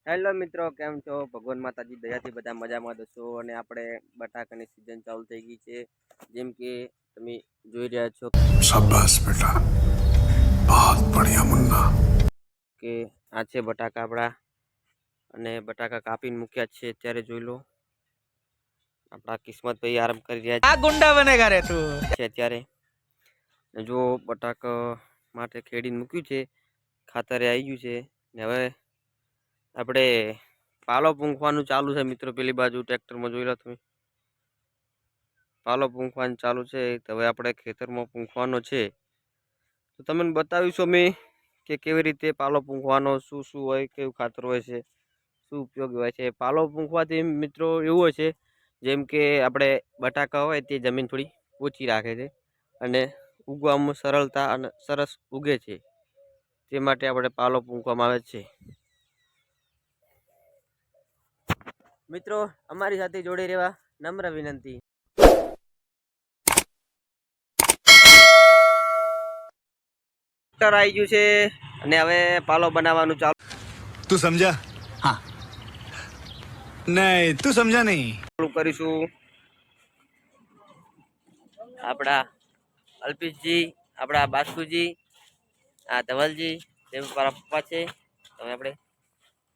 Hello મિત્રો, કેમ છો? ભગવાન માતાજી દયાથી બધા મજામાં દસો. અને આપણે બટાકાની સિઝન ચાલુ થઈ ગઈ છે. જેમ કે તમે જોઈ રહ્યા છો, શાબાશ બેટા, બહુત બઢિયા મુન્ના. કે આ છે બટાકા આપણા, અને બટાકા કાપીને મૂક્યા છે. અત્યારે જોઈ લો, આપણા કિસ્મત ભાઈ આરામ કરી રહ્યા આ ગુંડા બનેગા રે તું છે અત્યારે. જો બટાકા માટે ખેડીને મૂક્યું છે, ખાતરે આવી ગયું છે ને હવે આપણે પાલો પૂંખવાનું ચાલુ છે મિત્રો. પેલી બાજુ ટ્રેક્ટરમાં જોઈ લો તમે, પાલો પૂંખવાનું ચાલુ છે. હવે આપણે ખેતરમાં પૂંખવાનો છે, તો તમને બતાવીશું અમે કે કેવી રીતે પાલો પૂંખવાનો, શું શું હોય, કેવું ખાતર હોય છે, શું ઉપયોગી હોય છે. પાલો પૂંખવાથી મિત્રો એવું હોય છે, જેમ કે આપણે બટાકા હોય તે જમીન થોડી ઓછી રાખે છે અને ઉગવામાં સરળતા અને સરસ ઉગે છે. તે માટે આપણે પાલો પૂંખવામાં આવે છે. મિત્રો, અમારી સાથે જોડે રહેવા નમ્ર વિનંતી. આવી ગયું છે અને હવે પાલો બનાવવાનું ચાલુ તું સમજા? હા. નહીં, તું સમજા નહીં. કરીશું. આપણા અલ્પેશજી, આપણા બાસ્કુજી, આ ધવલજી, જેમ મારા પપ્પા છે. હવે આપણે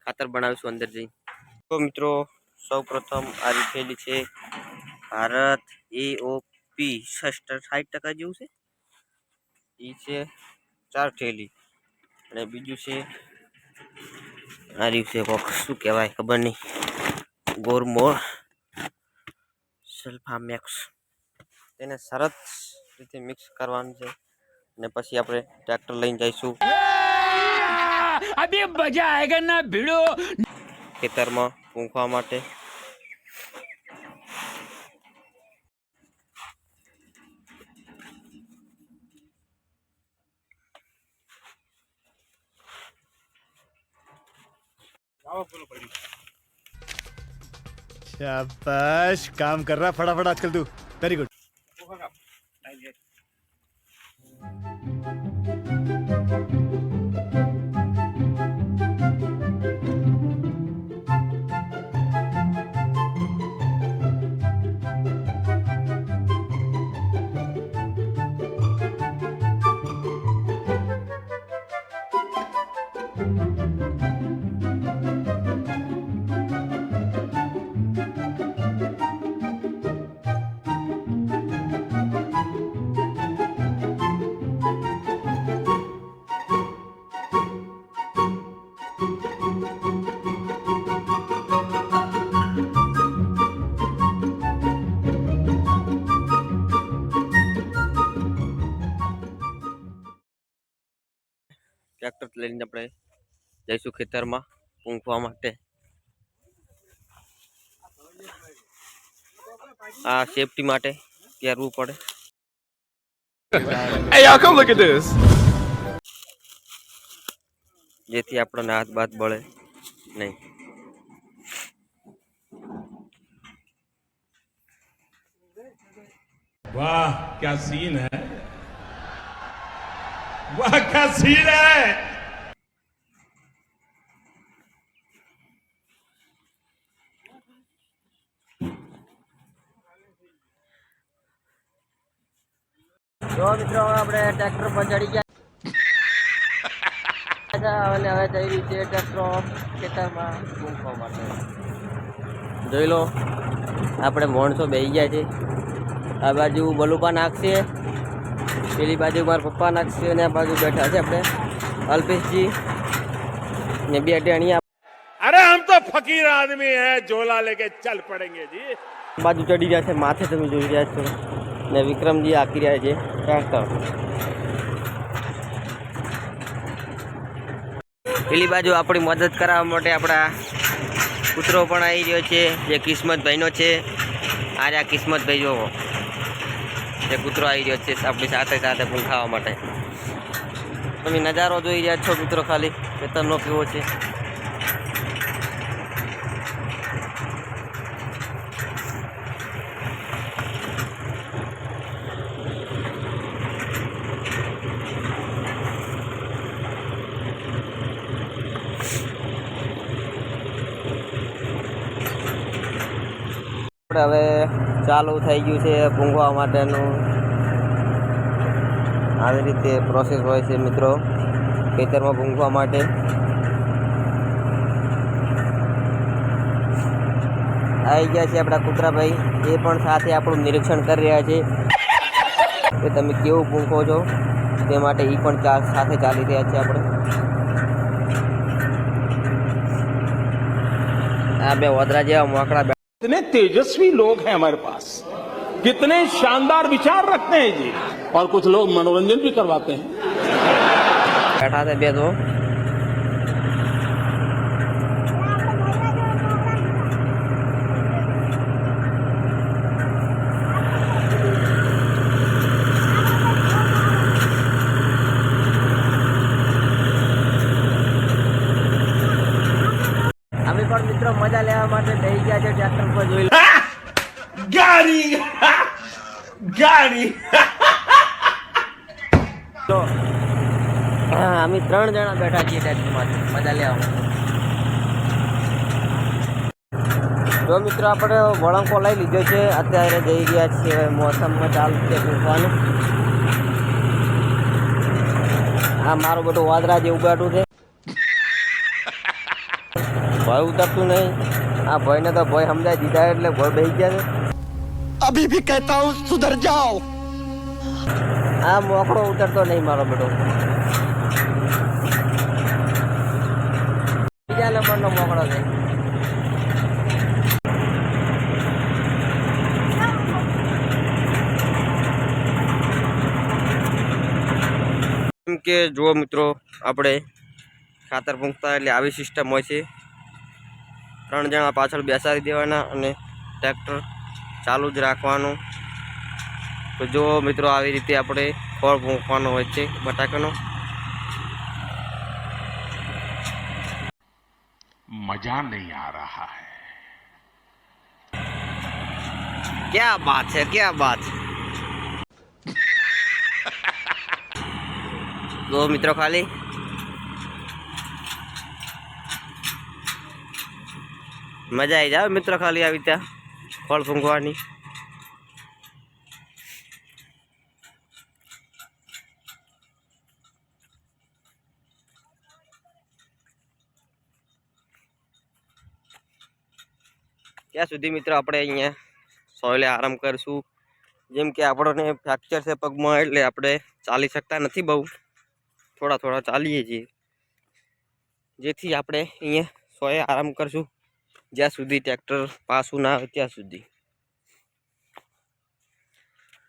ખાતર બનાવીશું અંદર જઈ. તો મિત્રો, સૌ પ્રથમ આ લીધેલી છે ભારત AOP 60% જેવું છે. એ છે 4 થેલી. અને બીજું છે આ રહ્યું છે કોક, શું કહેવાય ખબર નહીં, ગોરમોર સલ્ફામેક્સ. તેને સરસ રીતે મિક્સ કરવાનું છે અને પછી આપણે ટ્રેક્ટર લઈને જઈશું અભી મજા આયેગા ના ભીડો ખેતરમાં પૂંખવા માટે. शाबाश, काम कर रहा फटाफट आजकल तू. Very good. ટ્રેક્ટર લઈને આપણે જઈશું ખેતરમાં પૂંખવા માટે. આ સેફટી માટે પહેરવું પડે. Hey y'all, come look at this. જેથી આપણને હાથ બાથ બળે નહીં. वाह क्या सीन है, वाह क्या सीन है. જો મિત્રો, હવે આપણે ટ્રેક્ટર પર ચડી ગયા અને હવે જઈ રહી છે ટ્રેક્ટર ખેતરમાં પૂંખવા માટે. જોઈ લો, આપણે માણસો બેસી ગયા છે. આ બાજુ બલુપા નાખશે, પેલી બાજુ મારા પપ્પા નાખશે, અને આ બાજુ બેઠા છે આપણે અલ્પેશજી ને બે ટેણીયા. अरे हम तो फकीर आदमी हैं, झोला लेके चल पड़ेंगे जी. બાજુ ચડી રહ્યા છે માથે, તમે જોઈ રહ્યા છો. ને વિક્રમજી આકી રહ્યા છે ટ્રેક્ટર. પેલી બાજુ આપણી મદદ કરાવવા માટે આપણા કૂતરો પણ આવી રહ્યો છે, જે કિસ્મતભાઈનો છે. આ રહ્યા કિસ્મતભાઈ, જોવો, જે કૂતરો આવી રહ્યો છે આપણી સાથે સાથે પૂંખાવા માટે. તમે નજારો જોઈ રહ્યા છો મિત્રો, ખાલી ખેતરનો કેવો છે. આપણે હવે ચાલુ થઈ ગયું છે પૂંઘવા માટેનું. આવી રીતે પ્રોસેસ હોય છે મિત્રો ખેતરમાં પૂંઘવા માટે. આવી ગયા છે આપણા કૂતરાભાઈ, એ પણ સાથે આપણું નિરીક્ષણ કરી રહ્યા છે કે તમે કેવું પૂંખો છો, તે માટે એ પણ સાથે ચાલી રહ્યા છે. આપણે આ બે વદરા જેવા મોકળા कितने तेजस्वी लोग हैं हमारे पास, कितने शानदार विचार रखते हैं जी, और कुछ लोग मनोरंजन भी करवाते हैं. बैठा थे બે तो પણ મિત્રો મજા લેવા માટે બેસી ગયા છે ટ્રેક્ટર પર. જોઈ गाड़ी गाड़ी લો, અમે 3 જણા બેઠા છીએ ટ્રેક્ટરમાં મજા લેવા. જો મિત્રો આપણે વળંકો લઈ લીધો છે, અત્યારે જઈ ગયા છીએ મોસમમાં ચાલુ છે પૂછવાનું. આ મારું બધું વાદરા જેવું બેઠું છે, ભય ઉતરતું નહીં. આ ભયને તો ભય સમજાય દીધા એટલે ભય બેસી ગયા છે. अभी भी कहता हूँ सुधर जाओ. આ મોકળો ઉતરતો નહીં મારો બેટો. બીજા નંબરનો મોકળો છે. કેમ કે જુઓ મિત્રો, આપણે ખાતર પૂંખતા એટલે આવી સિસ્ટમ હોય છે. 3 જણા પાછળ બેસાડી દેવાના અને ટ્રેક્ટર ચાલુ જ રાખવાનું. તો જો મિત્રો આવી રીતે આપણે ખોળ પૂંખવાનો હોય છે બટાકાનો. मजा नहीं आ रहा है. क्या बात है, क्या बात है. તો મિત્રો ખાલી મજા આવી જાય મિત્રો, ખાલી આવી ત્યાં ખોળ પૂંખવાની. ત્યાં સુધી મિત્રો આપણે અહીંયા સોયલે આરામ કરીશું. જેમ કે આપણને ફ્રેક્ચર છે પગમાં, એટલે આપણે ચાલી શકતા નથી બહુ, થોડા થોડા ચાલીએ છીએ. જેથી આપણે અહીંયા સોયે આરામ કરશું જ્યાં સુધી ટ્રેક્ટર પાછું ના આવે ત્યાં સુધી.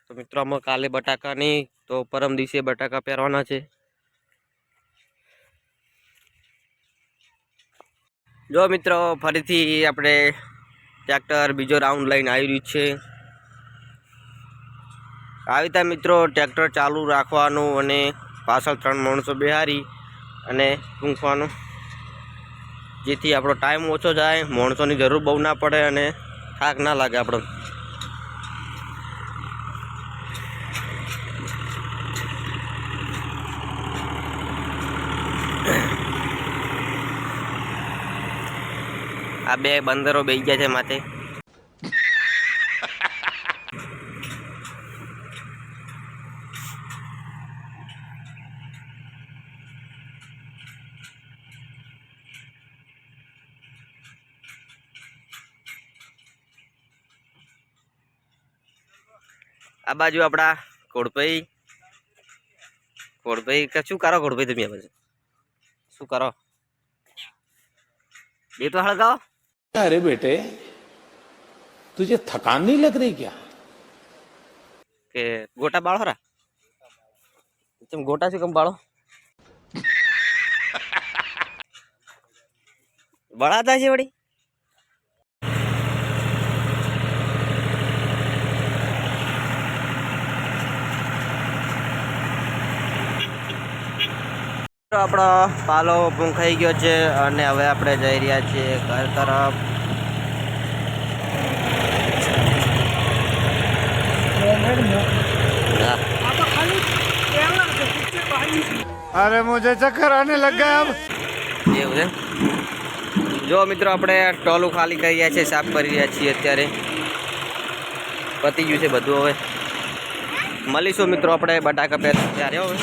તો મિત્રો આમાં કાલે બટાકા નહીં તો પરમ દિવસે બટાકા પહેરવાના છે. જો મિત્રો ફરીથી આપણે ટ્રેક્ટર બીજો રાઉન્ડ લઈને આવી રહ્યું છે. આવી રીતે મિત્રો ટ્રેક્ટર ચાલુ રાખવાનું અને પાછળ 3 માણસો બેહારી અને પૂંખવાનું, જેથી આપણો ટાઈમ ઓછો જાય, માણસોની જરૂર બહુ ના પડે અને થાક ના લાગે આપણો. આ બે બંદરો બેસી ગયા છે માથે. આ બાજુ આપણા કોડભાઈ શું કરો કોડભાઈ? તમે બાજુ શું કરો? ये तो हड़काओ. अरे बेटे तुझे थकान नहीं लग रही क्या? કે ગોટા બાળો રા, તમે ગોટા શું કેમ બાળો? બળાતા છે વળી. આપણો પાલો પૂંખાઈ ગયો છે અને હવે આપણે જઈ રહ્યા છીએ ઘર તરફ. अरे मुझे चक्कर आने लग गया अब. એવું છે. જો મિત્રો આપણે ટોલું ખાલી કરી રહ્યા છીએ, સાફ કરી રહ્યા છીએ અત્યારે. પતી ગયું છે બધું. હવે મળીશું મિત્રો આપણે બટાકા પેર ત્યારે હવે.